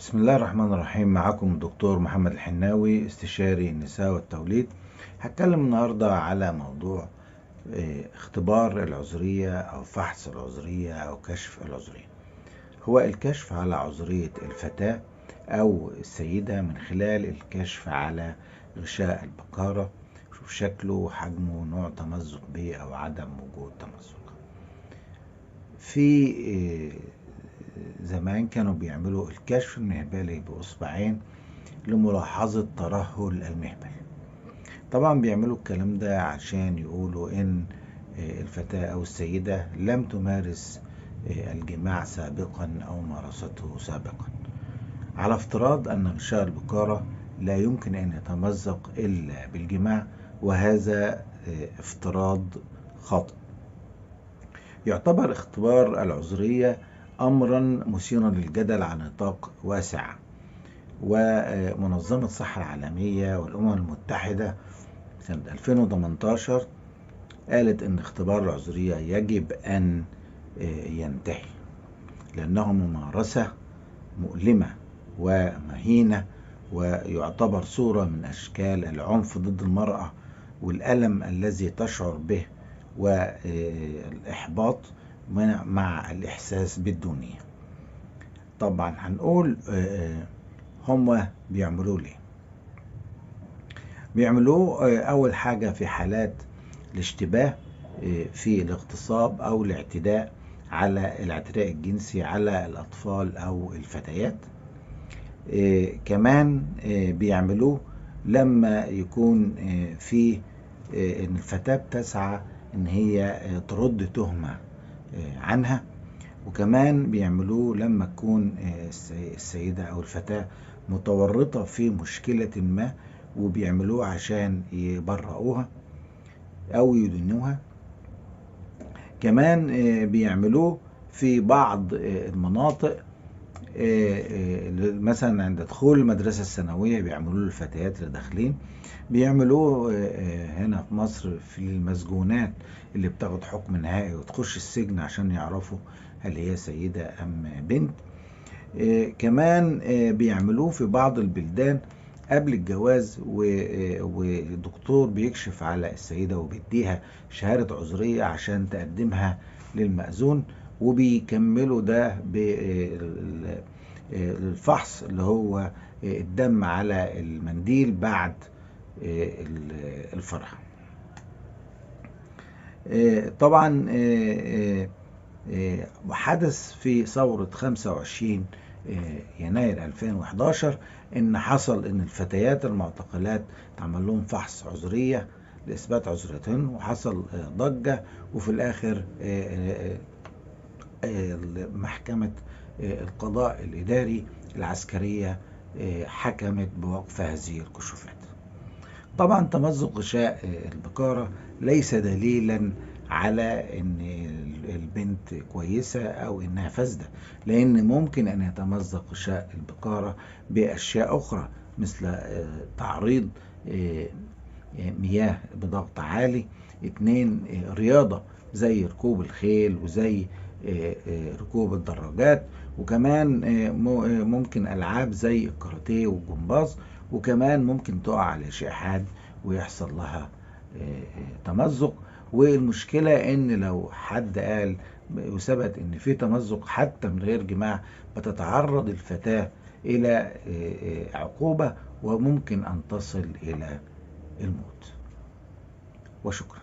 بسم الله الرحمن الرحيم. معكم الدكتور محمد الحناوي، استشاري النساء والتوليد. هتكلم النهاردة على موضوع اختبار العذرية أو فحص العذرية أو كشف العذرية. هو الكشف على عذرية الفتاة أو السيدة من خلال الكشف على غشاء البكارة، شوف شكله وحجمه ونوع تمزق به أو عدم وجود تمزق. في زمان كانوا بيعملوا الكشف المهبلي بأصبعين لملاحظة ترهل المهبل. طبعا بيعملوا الكلام ده عشان يقولوا إن الفتاة أو السيدة لم تمارس الجماع سابقا أو مارسته سابقا، على افتراض أن غشاء البكارة لا يمكن أن يتمزق إلا بالجماع، وهذا افتراض خاطئ. يعتبر اختبار العذرية أمرا مثيرا للجدل على نطاق واسع، ومنظمة الصحة العالمية والأمم المتحدة سنة 2018 قالت إن اختبار العذرية يجب أن ينتهي، لأنه ممارسة مؤلمة ومهينة، ويعتبر صورة من أشكال العنف ضد المرأة والألم الذي تشعر به والإحباط مع الإحساس بالدونية. طبعا هنقول هم بيعملوا ليه. بيعملوه أول حاجة في حالات الاشتباه في الاغتصاب أو الاعتداء الجنسي على الأطفال أو الفتيات. كمان بيعملوه لما يكون في إن الفتاة بتسعى إن هي ترد تهمة عنها، وكمان بيعملوه لما تكون السيدة أو الفتاة متورطة في مشكلة ما، وبيعملوه عشان يبرئوها أو يدنوها. كمان بيعملوه في بعض المناطق، مثلا عند دخول المدرسة الثانوية بيعملوه للفتيات اللي داخلين. بيعملوه هنا في مصر في المسجونات اللي بتاخد حكم نهائي وتخش السجن عشان يعرفوا هل هي سيدة أم بنت. كمان بيعملوه في بعض البلدان قبل الجواز، والدكتور بيكشف على السيدة وبيديها شهادة عذرية عشان تقدمها للمأذون، وبيكملوا ده بالفحص اللي هو الدم على المنديل بعد الفرح. طبعا حدث في ثورة 25 يناير 2011 ان حصل ان الفتيات المعتقلات اتعمل لهم فحص عذرية لإثبات عذريتهن، وحصل ضجة، وفي الآخر محكمة القضاء الإداري العسكرية حكمت بوقف هذه الكشوفات. طبعا تمزق غشاء البكارة ليس دليلا على ان البنت كويسة او انها فاسدة، لان ممكن ان يتمزق غشاء البكارة باشياء اخرى، مثل تعريض مياه بضغط عالي، 2 رياضة زي ركوب الخيل وزي ركوب الدراجات، وكمان ممكن ألعاب زي الكاراتيه والجمباز، وكمان ممكن تقع على شيء حاد ويحصل لها تمزق. والمشكلة ان لو حد قال وثبت ان في تمزق حتى من غير جماع، بتتعرض الفتاة الى عقوبة وممكن ان تصل الى الموت. وشكرا.